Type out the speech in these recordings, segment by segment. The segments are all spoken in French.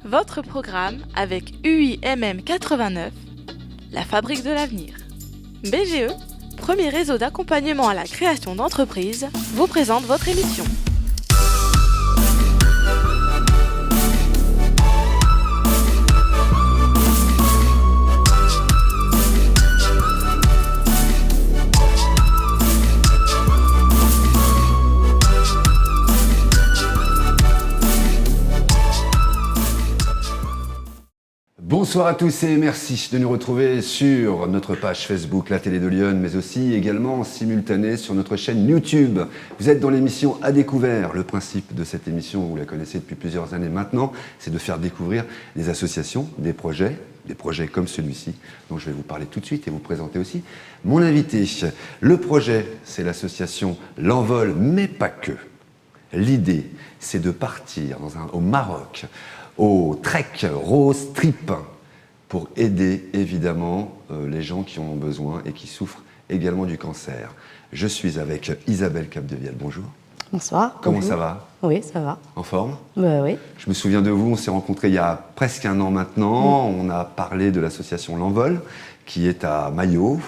votre programme avec UIMM 89, la fabrique de l'avenir. BGE, premier réseau d'accompagnement à la création d'entreprises, vous présente votre émission. Bonsoir à tous et merci de nous retrouver sur notre page Facebook La Télé de Lyon, mais aussi également en simultané sur notre chaîne YouTube. vous êtes dans l'émission À Découvert. Le principe de cette émission, vous la connaissez depuis plusieurs années maintenant, c'est de faire découvrir des associations, des projets comme celui-ci, dont je vais vous parler tout de suite et vous présenter aussi mon invité. Le projet, c'est l'association L'Envol, mais pas que. L'idée, c'est de partir au Maroc, au Trek Rose Trip, pour aider évidemment les gens qui en ont besoin et qui souffrent également du cancer. Je suis avec Isabelle Capdevielle, bonjour. Bonsoir. Comment ça va? Oui, ça va. En forme? Oui. Je me souviens de vous, on s'est rencontrés il y a presque un an maintenant. On a parlé de l'association L'Envol, qui est à Maillot,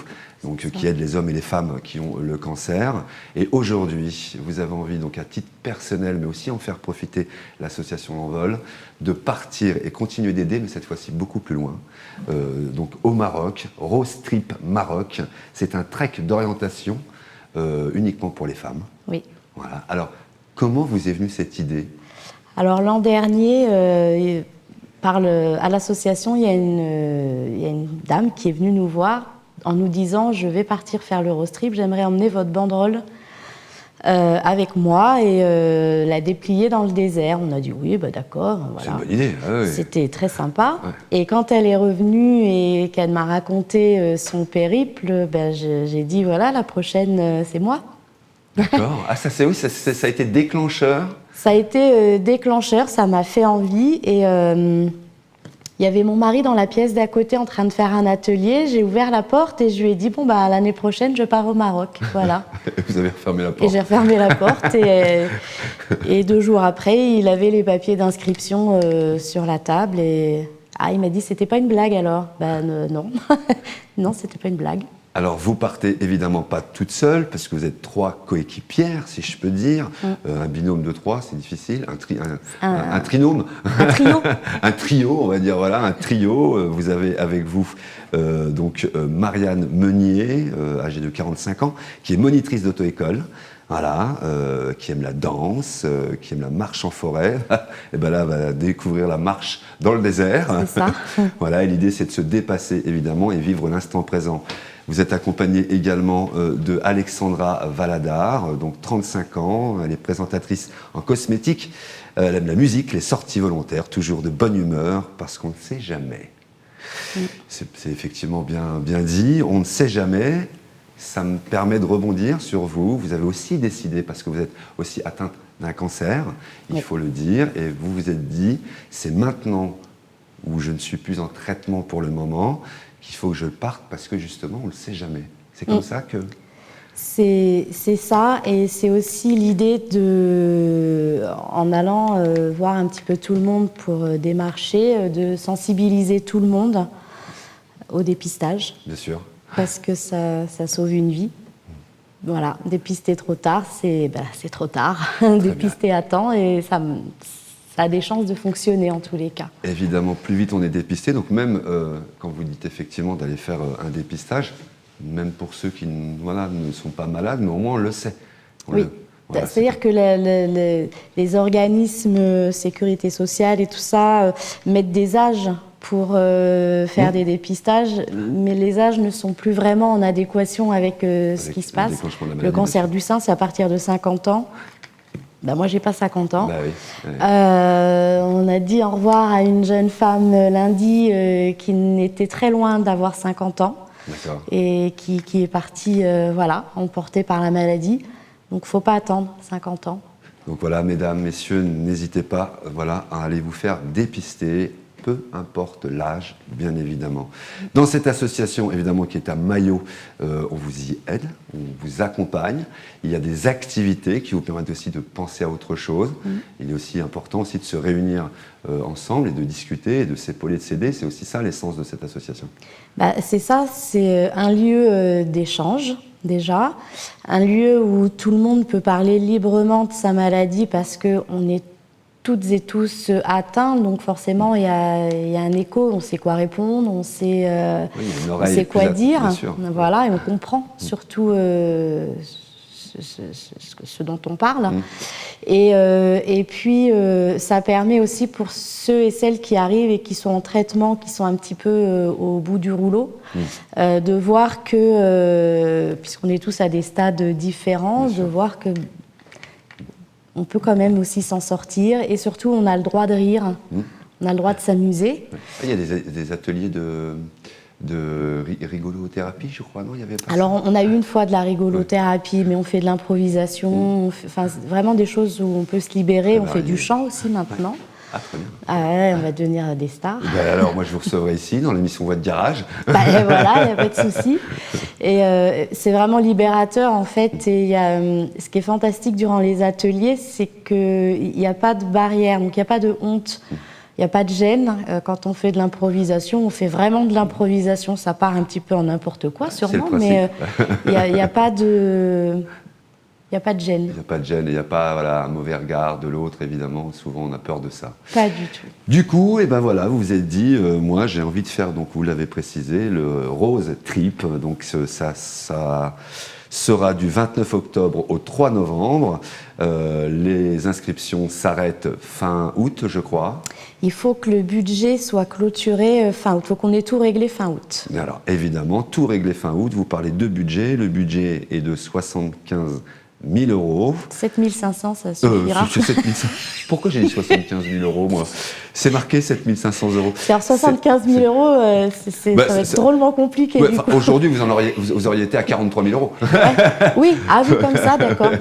donc qui aide les hommes et les femmes qui ont le cancer. Et aujourd'hui, vous avez envie, donc à titre personnel, mais aussi en faire profiter l'association L'Envol, de partir et continuer d'aider, mais cette fois-ci beaucoup plus loin. Donc au Maroc, Rose Trip Maroc, c'est un trek d'orientation uniquement pour les femmes. Oui. Voilà. Alors, comment vous est venue cette idée? Alors l'an dernier, à l'association, il y a une dame qui est venue nous voir en nous disant « Je vais partir faire le Rose Trip, j'aimerais emmener votre banderole avec moi et la déplier dans le désert. » On a dit « Oui, bah, d'accord. » Voilà. C'est une bonne idée. Ah oui. C'était très sympa. Ouais. Et quand elle est revenue et qu'elle m'a raconté son périple, j'ai dit « Voilà, la prochaine, c'est moi. » D'accord. Ah, ça a été déclencheur. Ça a été déclencheur, ça m'a fait envie. Et il y avait mon mari dans la pièce d'à côté en train de faire un atelier. J'ai ouvert la porte et je lui ai dit bon bah l'année prochaine je pars au Maroc. Voilà. Vous avez refermé la porte. Et j'ai refermé la porte et 2 jours après il avait les papiers d'inscription sur la table et il m'a dit c'était pas une blague alors. Non, non c'était pas une blague. Alors, vous partez évidemment pas toute seule, parce que vous êtes 3 coéquipières, si je peux dire. Un binôme de 3, c'est difficile. Un trinôme. Un trio. Un trio, on va dire, voilà, un trio. Vous avez avec vous Marianne Meunier, âgée de 45 ans, qui est monitrice d'auto-école. Voilà, qui aime la danse, qui aime la marche en forêt. Et ben là, elle va découvrir la marche dans le désert. C'est ça. Voilà, et l'idée, c'est de se dépasser, évidemment, et vivre l'instant présent. Vous êtes accompagnée également de Alexandra Valadar, donc 35 ans. Elle est présentatrice en cosmétique. Elle aime la musique, les sorties volontaires, toujours de bonne humeur, parce qu'on ne sait jamais. C'est effectivement bien dit. On ne sait jamais. Ça me permet de rebondir sur vous. Vous avez aussi décidé, parce que vous êtes aussi atteinte d'un cancer, il faut le dire, et vous vous êtes dit, c'est maintenant où je ne suis plus en traitement pour le moment, qu'il faut que je parte parce que justement, on ne le sait jamais. C'est comme ça que... C'est ça, et c'est aussi l'idée en allant voir un petit peu tout le monde pour démarcher, de sensibiliser tout le monde au dépistage. Bien sûr. Parce que ça sauve une vie. Voilà, dépister trop tard, c'est trop tard. Dépister à temps, et ça a des chances de fonctionner en tous les cas. Évidemment, plus vite on est dépisté, donc même quand vous dites effectivement d'aller faire un dépistage, même pour ceux qui ne sont pas malades, mais au moins on le sait. C'est-à-dire que les organismes sécurité sociale et tout ça mettent des âges pour faire des dépistages, mais les âges ne sont plus vraiment en adéquation avec ce qui se passe. Le cancer du sein, c'est à partir de 50 ans. Moi, j'ai pas 50 ans. Oui. On a dit au revoir à une jeune femme lundi qui n'était très loin d'avoir 50 ans. D'accord. Et qui est partie, emportée par la maladie. Donc, faut pas attendre 50 ans. Donc voilà, mesdames, messieurs, n'hésitez pas à aller vous faire dépister. peu importe l'âge, bien évidemment. Dans cette association, évidemment, qui est à Maillot, on vous y aide, on vous accompagne. Il y a des activités qui vous permettent aussi de penser à autre chose. Il est aussi important aussi de se réunir ensemble et de discuter et de s'épauler, de s'aider. C'est aussi ça l'essence de cette association. C'est ça, c'est un lieu d'échange. Déjà, un lieu où tout le monde peut parler librement de sa maladie parce qu'on est toutes et tous atteints, donc forcément il y a un écho, on sait quoi répondre, on sait quoi dire, voilà, et on comprend surtout ce dont on parle. Et puis ça permet aussi pour ceux et celles qui arrivent et qui sont en traitement, qui sont un petit peu au bout du rouleau, de voir que, puisqu'on est tous à des stades différents, de voir que on peut quand même aussi s'en sortir, et surtout on a le droit de rire, on a le droit de s'amuser. Il y a des ateliers de rigolothérapie, je crois, non? Il y avait pas Alors on a eu une fois de la rigolothérapie, mais on fait de l'improvisation, vraiment des choses où on peut se libérer, on fait du chant aussi maintenant. Ah, très bien. Ouais, on va devenir des stars. Alors, moi, je vous recevrai ici, dans l'émission Voix de Garage. Voilà, il n'y a pas de souci. Et c'est vraiment libérateur, en fait. Et ce qui est fantastique durant les ateliers, c'est qu'il n'y a pas de barrière, donc il n'y a pas de honte. Il n'y a pas de gêne. Quand on fait de l'improvisation, on fait vraiment de l'improvisation. Ça part un petit peu en n'importe quoi, sûrement, mais il n'y a pas de... Il n'y a pas de gêne. Il n'y a pas de gêne, il n'y a pas un mauvais regard de l'autre, évidemment. Souvent, on a peur de ça. Pas du tout. Du coup, vous vous êtes dit, moi, j'ai envie de faire, donc vous l'avez précisé, le Rose Trip. Donc, ça sera du 29 octobre au 3 novembre. Les inscriptions s'arrêtent fin août, je crois. Il faut que le budget soit clôturé fin août. Il faut qu'on ait tout réglé fin août. Mais alors, évidemment, tout réglé fin août. Vous parlez de budget. Le budget est de 75 000 euros. 7 500, ça suffira. 7 500. Pourquoi j'ai dit 75 000 euros, moi? C'est marqué 7 500 euros. Alors 75 000 euros, ça va être drôlement compliqué. Aujourd'hui, vous auriez été à 43 000 euros. Oui, vu comme ça, d'accord.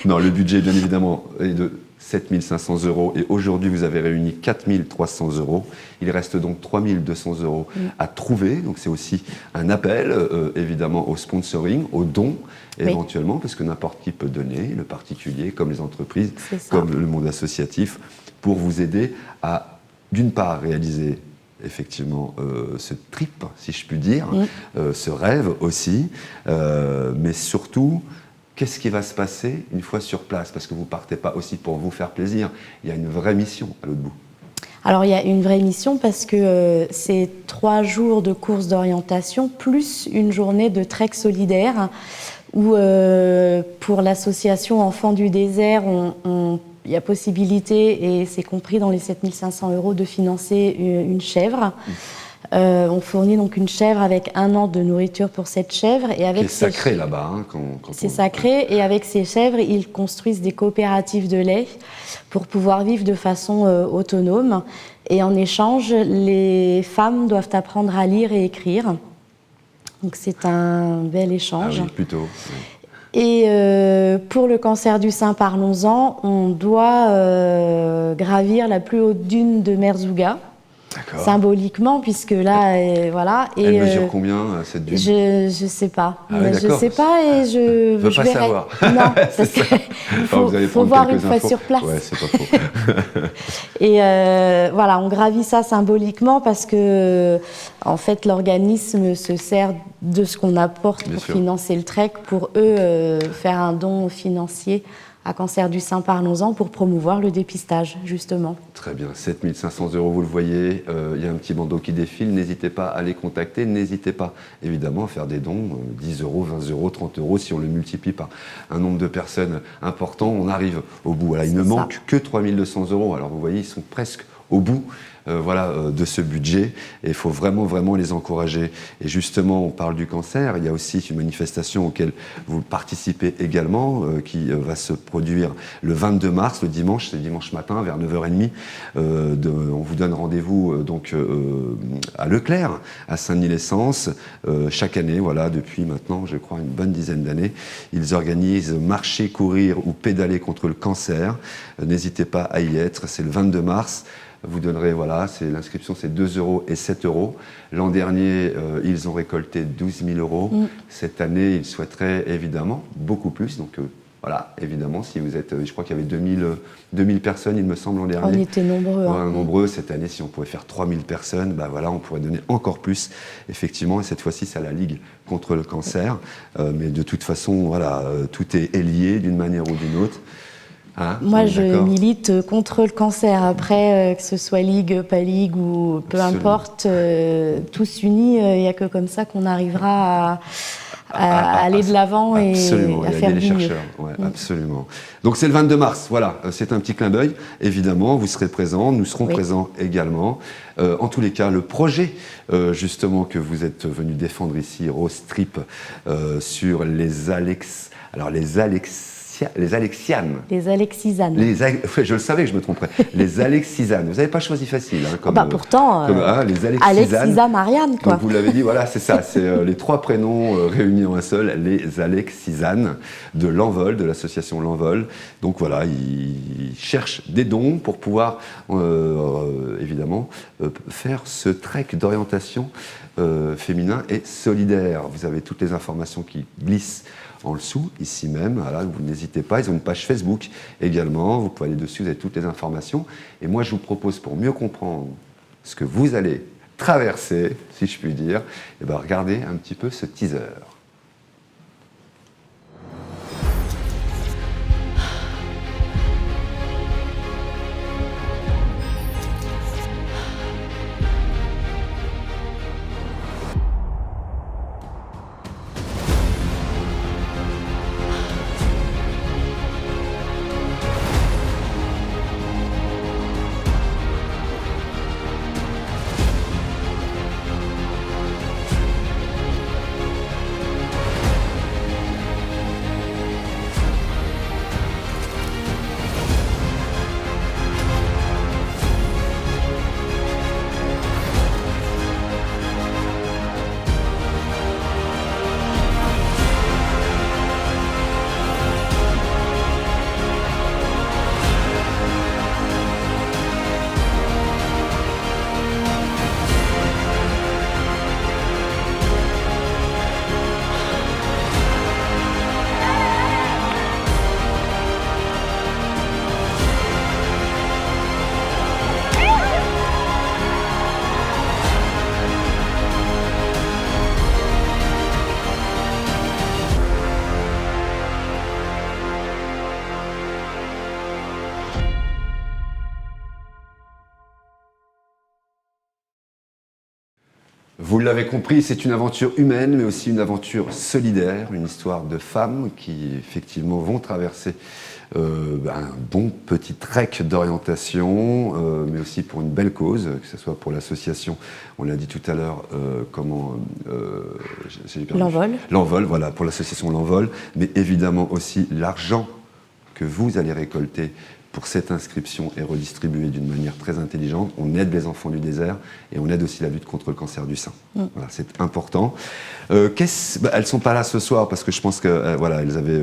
Non, le budget, bien évidemment, est de 7 500 euros. Et aujourd'hui, vous avez réuni 4 300 euros. Il reste donc 3 200 euros à trouver. Donc, c'est aussi un appel, évidemment, au sponsoring, aux dons, éventuellement, parce que n'importe qui peut donner, le particulier, comme les entreprises, comme le monde associatif, pour vous aider à, d'une part, réaliser effectivement ce trip, si je puis dire, ce rêve aussi, mais surtout, qu'est-ce qui va se passer une fois sur place? Parce que vous ne partez pas aussi pour vous faire plaisir, il y a une vraie mission à l'autre bout. Alors il y a une vraie mission parce que c'est 3 jours de course d'orientation plus une journée de trek solidaire où pour l'association Enfants du désert, il y a possibilité, et c'est compris dans les 7 500 euros, de financer une chèvre. On fournit donc une chèvre avec 1 an de nourriture pour cette chèvre. C'est sacré là-bas. C'est sacré, et avec ces chèvres, ils construisent des coopératives de lait pour pouvoir vivre de façon autonome. Et en échange, les femmes doivent apprendre à lire et écrire. Donc c'est un bel échange. Ah oui, plutôt. Oui. Et pour le cancer du sein, parlons-en, on doit gravir la plus haute dune de Merzouga. Symboliquement, puisque là, voilà. Et elle mesure combien, cette dune? Je sais pas. Je sais pas, et je veux pas verrai. savoir. Non, il faut voir une fois sur place. Ouais, c'est pas faux. Et voilà, on gravit ça symboliquement parce que, en fait, l'organisme se sert de ce qu'on apporte pour financer le trek, pour eux faire un don financier à Cancer du sein, parlons-en, pour promouvoir le dépistage, justement. Très bien, 7 500 euros, vous le voyez, il y a un petit bandeau qui défile, n'hésitez pas à les contacter, n'hésitez pas évidemment à faire des dons, 10 euros, 20 euros, 30 euros, si on le multiplie par un nombre de personnes important, on arrive au bout. Voilà, il ne manque que 3 200 euros, alors vous voyez, ils sont presque au bout de ce budget, et il faut vraiment les encourager. Et justement, on parle du cancer, il y a aussi une manifestation auquel vous participez également, qui va se produire le 22 mars, le dimanche, c'est dimanche matin, vers 9h30. On vous donne rendez-vous à Leclerc, à Saint-Denis-les-Censes, chaque année, voilà, depuis maintenant, je crois, une bonne dizaine d'années. Ils organisent marcher, courir ou pédaler contre le cancer. N'hésitez pas à y être, c'est le 22 mars. Vous donnerez voilà, l'inscription c'est 2 € et 7 €. L'an dernier, ils ont récolté 12 000 €. Cette année, ils souhaiteraient évidemment beaucoup plus. Donc voilà, évidemment, si vous êtes, je crois qu'il y avait 2000 personnes, il me semble, l'an dernier. On était nombreux. Nombreux. Cette année, si on pouvait faire 3000 personnes, voilà, on pourrait donner encore plus, effectivement. Et cette fois-ci, c'est à la Ligue contre le cancer. Mais de toute façon, voilà, tout est lié d'une manière ou d'une autre. Hein, moi, je milite contre le cancer. Après, que ce soit Ligue, pas Ligue ou peu importe, tous unis, il n'y a que comme ça qu'on arrivera à aller de l'avant et à faire du mieux. Ouais, absolument. Donc c'est le 22 mars, voilà, c'est un petit clin d'œil. Évidemment, vous serez présents, nous serons présents également. En tous les cas, le projet justement que vous êtes venu défendre ici, Rose Trip, sur les Alexianes. Les Alexisanes. Je le savais que je me tromperais. Les Alexisanes. Vous n'avez pas choisi facile. Hein, pourtant, les Alexisanes. Alexisa Marianne, quoi. Comme vous l'avez dit, voilà, c'est ça. C'est les 3 prénoms réunis en un seul, les Alexisanes de l'Envol, de l'association L'Envol. Donc voilà, ils cherchent des dons pour pouvoir, évidemment, faire ce trek d'orientation féminin et solidaire. Vous avez toutes les informations qui glissent en dessous, ici même, voilà, vous n'hésitez pas, ils ont une page Facebook également, vous pouvez aller dessus, vous avez toutes les informations. Et moi, je vous propose, pour mieux comprendre ce que vous allez traverser, si je puis dire, regardez un petit peu ce teaser. Vous l'avez compris, c'est une aventure humaine, mais aussi une aventure solidaire, une histoire de femmes qui, effectivement, vont traverser un bon petit trek d'orientation, mais aussi pour une belle cause, que ce soit pour l'association, on l'a dit tout à l'heure, L'Envol. L'Envol, voilà, pour l'association L'Envol, mais évidemment aussi l'argent que vous allez récolter pour cette inscription est redistribuée d'une manière très intelligente. On aide les enfants du désert et on aide aussi la lutte contre le cancer du sein. Voilà, c'est important. Elles ne sont pas là ce soir parce que je pense qu'elles elles avaient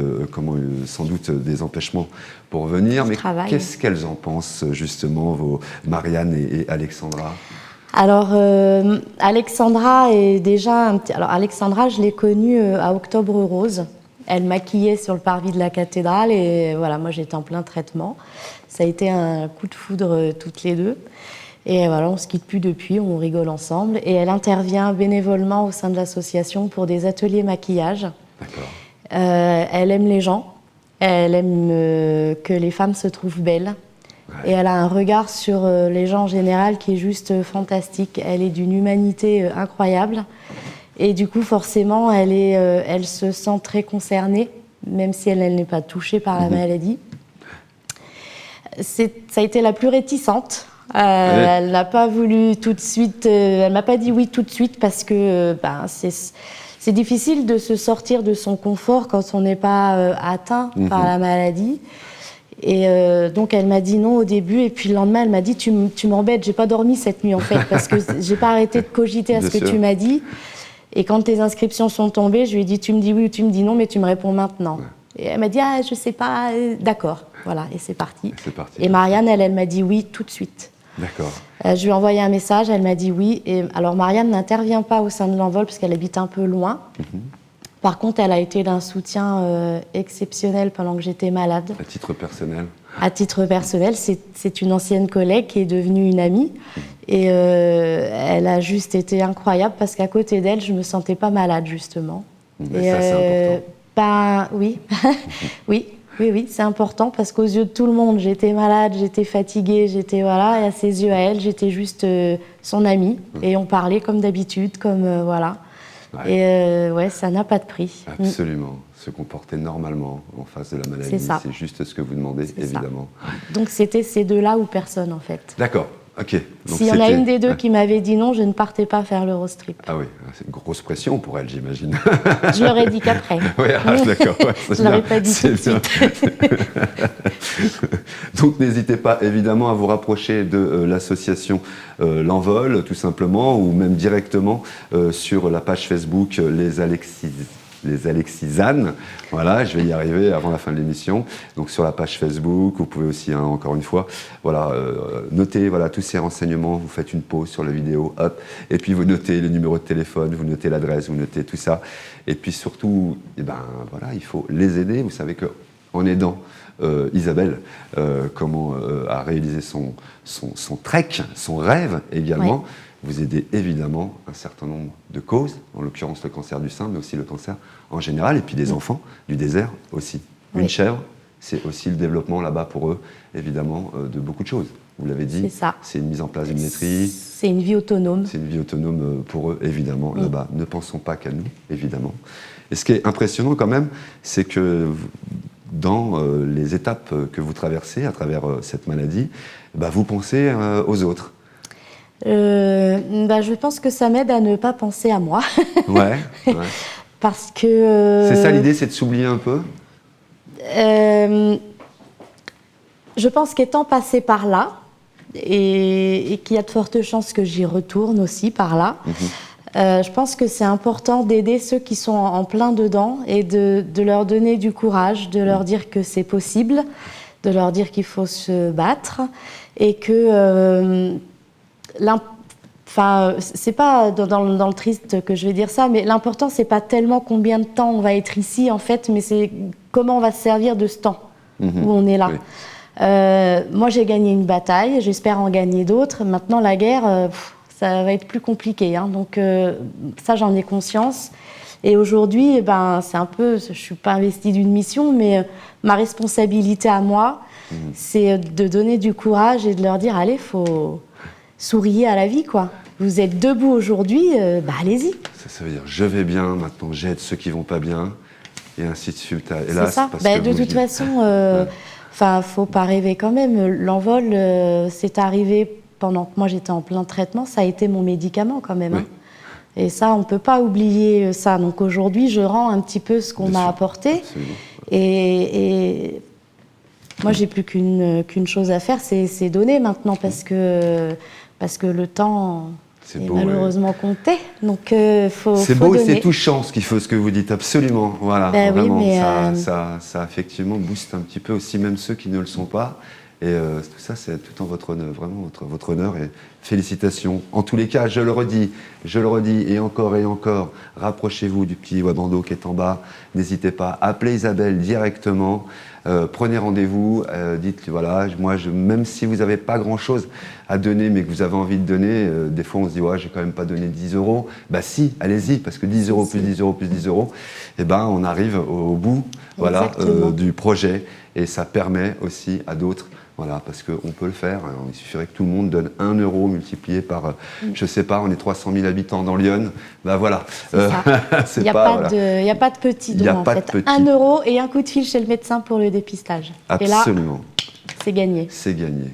sans doute des empêchements pour venir. Mais qu'est-ce qu'elles en pensent justement, vos Marianne et Alexandra ? Alors, Alexandra est déjà un petit... Alors, Alexandra, je l'ai connue à Octobre Rose. Elle maquillait sur le parvis de la cathédrale et voilà, moi j'étais en plein traitement. Ça a été un coup de foudre toutes les deux. Et voilà, on ne se quitte plus depuis, on rigole ensemble. Et elle intervient bénévolement au sein de l'association pour des ateliers maquillage. D'accord. Elle aime les gens, elle aime que les femmes se trouvent belles. Ouais. Et elle a un regard sur les gens en général qui est juste fantastique. Elle est d'une humanité incroyable. Et du coup, forcément, elle se sent très concernée, même si elle n'est pas touchée par la maladie. Ça a été la plus réticente. Elle n'a pas voulu tout de suite... elle m'a pas dit oui tout de suite parce que c'est difficile de se sortir de son confort quand on n'est pas atteint par la maladie. Et donc, elle m'a dit non au début. Et puis, le lendemain, elle m'a dit « Tu m'embêtes, j'ai pas dormi cette nuit, en fait, parce que j'ai pas arrêté de cogiter à ce que tu m'as dit. » Et quand tes inscriptions sont tombées, je lui ai dit « Tu me dis oui ou tu me dis non, mais tu me réponds maintenant. » Et elle m'a dit « Ah, je sais pas, d'accord. » Voilà, et c'est parti. Et Marianne, elle m'a dit oui tout de suite. D'accord. Je lui ai envoyé un message, elle m'a dit oui. Et alors Mariam n'intervient pas au sein de l'envol parce qu'elle habite un peu loin. Par contre, elle a été d'un soutien exceptionnel pendant que j'étais malade. À titre personnel? À titre personnel, c'est une ancienne collègue qui est devenue une amie. Et elle a juste été incroyable parce qu'à côté d'elle, je ne me sentais pas malade, justement. Et ça, c'est important. Oui, oui, c'est important parce qu'aux yeux de tout le monde, j'étais malade, j'étais fatiguée, voilà. Et à ses yeux, à elle, j'étais juste son amie. Et on parlait comme d'habitude, voilà. Ouais. Et ça n'a pas de prix. Absolument. Se comporter normalement en face de la maladie, c'est juste ce que vous demandez, évidemment. Ça. Donc c'était ces deux-là ou personne, en fait. D'accord, ok. S'il y en a une des deux qui m'avait dit non, je ne partais pas faire l'Eurostrip. Ah oui, c'est une grosse pression pour elle, j'imagine. Je leur ai dit qu'après. Oui, d'accord. Ouais, je ne leur ai pas dit tout de suite. Donc n'hésitez pas évidemment à vous rapprocher de l'association L'Envol, tout simplement, ou même directement sur la page Facebook Les Alexisanes. Voilà, je vais y arriver avant la fin de l'émission. Donc sur la page Facebook, vous pouvez aussi, encore une fois, noter tous ces renseignements. Vous faites une pause sur la vidéo, hop, et puis vous notez le numéro de téléphone, vous notez l'adresse, vous notez tout ça. Et puis surtout, il faut les aider. Vous savez qu'en aidant Isabelle, à réaliser son trek, son rêve également. Oui. Vous aidez évidemment un certain nombre de causes, en l'occurrence le cancer du sein, mais aussi le cancer en général, et puis des enfants du désert aussi. Oui. Une chèvre, c'est aussi le développement là-bas pour eux, évidemment, de beaucoup de choses. Vous l'avez dit, c'est une mise en place d'une laiterie. C'est une vie autonome. C'est une vie autonome pour eux, évidemment, là-bas. Ne pensons pas qu'à nous, évidemment. Et ce qui est impressionnant quand même, c'est que dans les étapes que vous traversez à travers cette maladie, vous pensez aux autres. Je pense que ça m'aide à ne pas penser à moi. Ouais. Parce que... C'est ça l'idée, c'est de s'oublier un peu? Je pense qu'étant passée par là, et qu'il y a de fortes chances que j'y retourne aussi par là, je pense que c'est important d'aider ceux qui sont en plein dedans et de leur donner du courage, de leur dire que c'est possible, de leur dire qu'il faut se battre et que... c'est pas dans le triste que je vais dire ça, mais l'important, c'est pas tellement combien de temps on va être ici, en fait, mais c'est comment on va se servir de ce temps où on est là. Oui. Moi, j'ai gagné une bataille, j'espère en gagner d'autres. Maintenant, la guerre, ça va être plus compliqué. Donc, ça, j'en ai conscience. Et aujourd'hui, c'est un peu... Je suis pas investie d'une mission, mais ma responsabilité à moi, c'est de donner du courage et de leur dire, allez, faut... souriez à la vie, quoi. Vous êtes debout aujourd'hui, allez-y. Ça veut dire, je vais bien, maintenant j'aide ceux qui vont pas bien, et ainsi de suite. Hélas, c'est ça. Parce que de toute façon, faut pas rêver quand même. L'envol, c'est arrivé pendant que moi j'étais en plein traitement, ça a été mon médicament quand même. Oui. Et ça, on peut pas oublier ça. Donc aujourd'hui, je rends un petit peu ce qu'on m'a apporté. Et moi, j'ai plus qu'une chose à faire, c'est donner maintenant, parce que le temps est malheureusement compté. Donc, faut beau, donner. C'est touchant ce que vous dites, absolument. Voilà, vraiment, oui, ça effectivement booste un petit peu aussi, même ceux qui ne le sont pas. Et tout ça, c'est tout en votre honneur, vraiment votre honneur, et félicitations. En tous les cas, je le redis, et encore, rapprochez-vous du petit Wabando qui est en bas. N'hésitez pas, appelez Isabelle directement, prenez rendez-vous, dites, voilà, même si vous n'avez pas grand-chose à donner, mais que vous avez envie de donner, des fois on se dit, ouais, j'ai quand même pas donné 10 €. Si, allez-y, parce que 10 € plus 10 € plus 10 €, on arrive au bout du projet, et ça permet aussi à d'autres. Voilà, parce qu'on peut le faire. Il suffirait que tout le monde donne 1 € multiplié par, je sais pas, on est 300 000 habitants dans Lyon. Voilà. Il n'y a pas de petit don, en fait. 1 € et un coup de fil chez le médecin pour le dépistage. Absolument. Et là, c'est gagné. C'est gagné.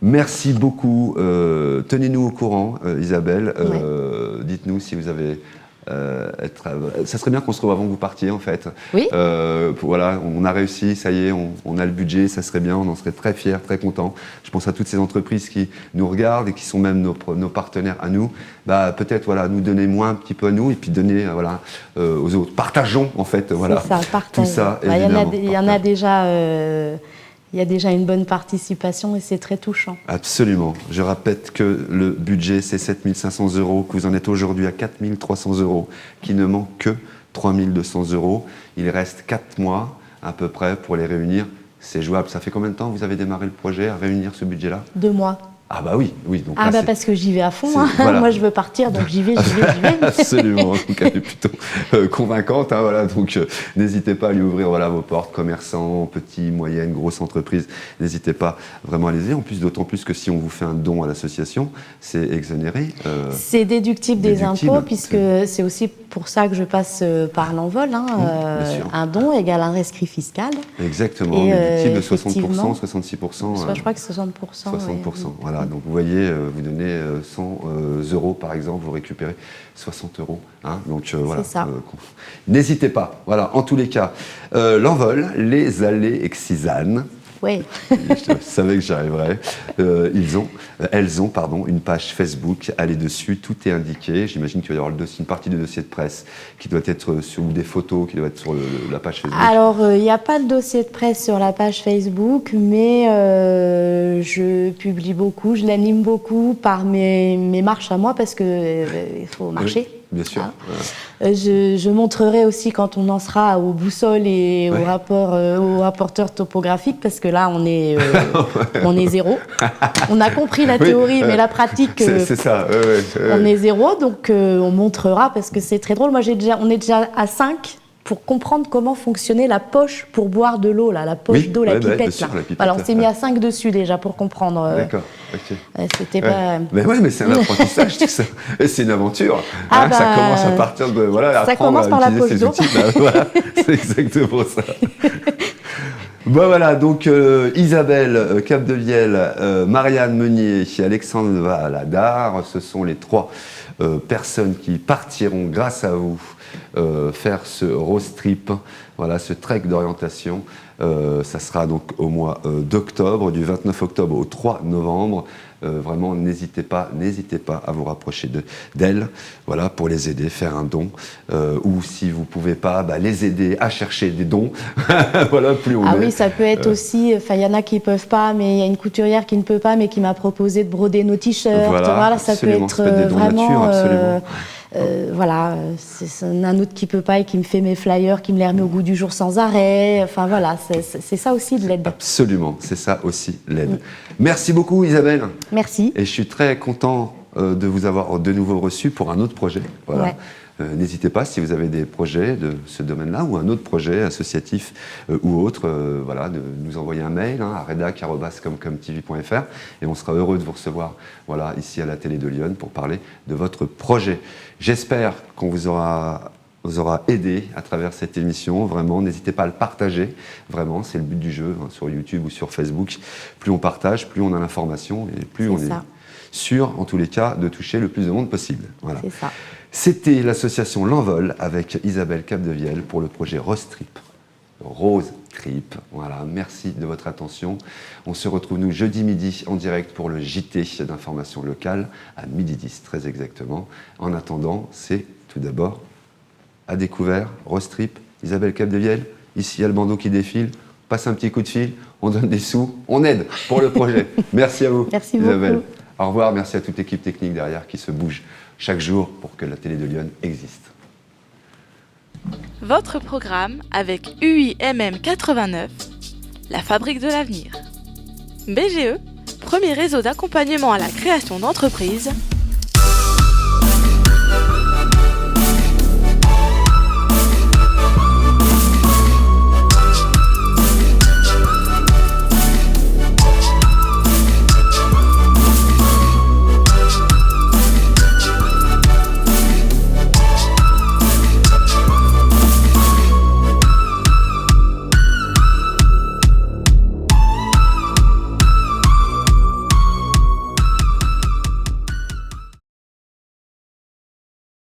Merci beaucoup. Tenez-nous au courant, Isabelle. Dites-nous si vous avez... ça serait bien qu'on se retrouve avant que vous partiez, en fait. Oui. Voilà, on a réussi, ça y est, on a le budget, ça serait bien, on en serait très fiers, très contents. Je pense à toutes ces entreprises qui nous regardent et qui sont même nos partenaires à nous. Peut-être, nous donner moins un petit peu à nous, et puis donner aux autres. Partageons, en fait, C'est ça, partage. Tout ça, il y en a déjà... il y a déjà une bonne participation et c'est très touchant. Absolument. Je répète que le budget, c'est 7 500 €, que vous en êtes aujourd'hui à 4 300 €, qu'il ne manque que 3 200 €. Il reste 4 mois à peu près pour les réunir. C'est jouable. Ça fait combien de temps que vous avez démarré le projet à réunir ce budget-là ? 2 mois. Ah bah oui. Donc ah là, bah parce que j'y vais à fond. Voilà. Moi je veux partir, donc j'y vais. Absolument. Donc elle est plutôt convaincante. Voilà. Donc n'hésitez pas à lui ouvrir vos portes, commerçants, petits, moyennes, grosses entreprises. N'hésitez pas vraiment à les aider. En plus, d'autant plus que si on vous fait un don à l'association, c'est exonéré. C'est déductible des impôts, puisque c'est aussi pour ça que je passe par l'envol. Un don égale un rescrit fiscal. Exactement. Déductible de 60%, 66%. Je crois que 60%. 60%. Voilà. Donc vous voyez, vous donnez 100 € par exemple, vous récupérez 60 €. Donc voilà. C'est ça. N'hésitez pas. Voilà. En tous les cas, l'envol, les allées excisanes. Oui. Je savais que j'y arriverais. Elles ont une page Facebook. Allez dessus, tout est indiqué. J'imagine qu'il va y avoir une partie du dossier de presse qui doit être ou des photos qui doivent être sur la page Facebook. Alors, il n'y a pas de dossier de presse sur la page Facebook, mais je publie beaucoup, je l'anime beaucoup par mes marches à moi parce qu'il faut marcher. Oui. Bien sûr. Je montrerai aussi quand on en sera aux boussoles et aux rapporteurs topographiques, parce que là, on est zéro. On a compris la théorie, mais la pratique, c'est ça. On est zéro, donc on montrera, parce que c'est très drôle. Moi, on est déjà à 5 pour comprendre comment fonctionnait la poche pour boire de l'eau, la poche d'eau, la pipette. Sûr, la pipette. Alors, on s'est mis à 5 dessus déjà pour comprendre. D'accord, ok. C'était pas... Mais c'est un apprentissage, tout ça. Et c'est une aventure. Ça commence à partir de... ça commence par la poche d'eau. C'est exactement ça. Donc Isabelle Capdevielle, Marianne Meunier, Alexandre Valadar, ce sont les 3 personnes qui partiront grâce à vous faire ce road trip, ce trek d'orientation. Ça sera donc au mois d'octobre, du 29 octobre au 3 novembre. Vraiment, n'hésitez pas à vous rapprocher d'elles, pour les aider, faire un don, ou si vous ne pouvez pas, les aider à chercher des dons. Plus on est. Oui, ça peut être aussi, il y en a qui ne peuvent pas, mais il y a une couturière qui ne peut pas, mais qui m'a proposé de broder nos t-shirts. Ça peut être des dons vraiment... nature, absolument. C'est un autre qui ne peut pas et qui me fait mes flyers, qui me les remet au goût du jour sans arrêt. C'est ça aussi de l'aide. Absolument, c'est ça aussi l'aide. Merci beaucoup Isabelle. Merci. Et je suis très content de vous avoir de nouveau reçu pour un autre projet. N'hésitez pas, si vous avez des projets de ce domaine-là ou un autre projet associatif ou autre, de nous envoyer un mail à redac@comcomtv.fr et on sera heureux de vous recevoir ici à la télé de Lyon pour parler de votre projet. J'espère qu'on vous aura aidé à travers cette émission. Vraiment, n'hésitez pas à le partager. Vraiment, c'est le but du jeu, sur YouTube ou sur Facebook. Plus on partage, plus on a l'information et plus on est sûr, en tous les cas, de toucher le plus de monde possible. Voilà. C'est ça. C'était l'association L'Envol avec Isabelle Capdevielle pour le projet Rose Trip. Merci de votre attention. On se retrouve nous jeudi midi en direct pour le JT d'information locale à 12h10 très exactement. En attendant, c'est tout d'abord à découvert, Rose Trip, Isabelle Capdevielle. Ici, il y a le bandeau qui défile. Passe un petit coup de fil, on donne des sous, on aide pour le projet. Merci à vous, merci Isabelle. Beaucoup. Au revoir, merci à toute l'équipe technique derrière qui se bouge chaque jour pour que la télé de Lyon existe. Votre programme avec UIMM 89, la fabrique de l'avenir. BGE, premier réseau d'accompagnement à la création d'entreprises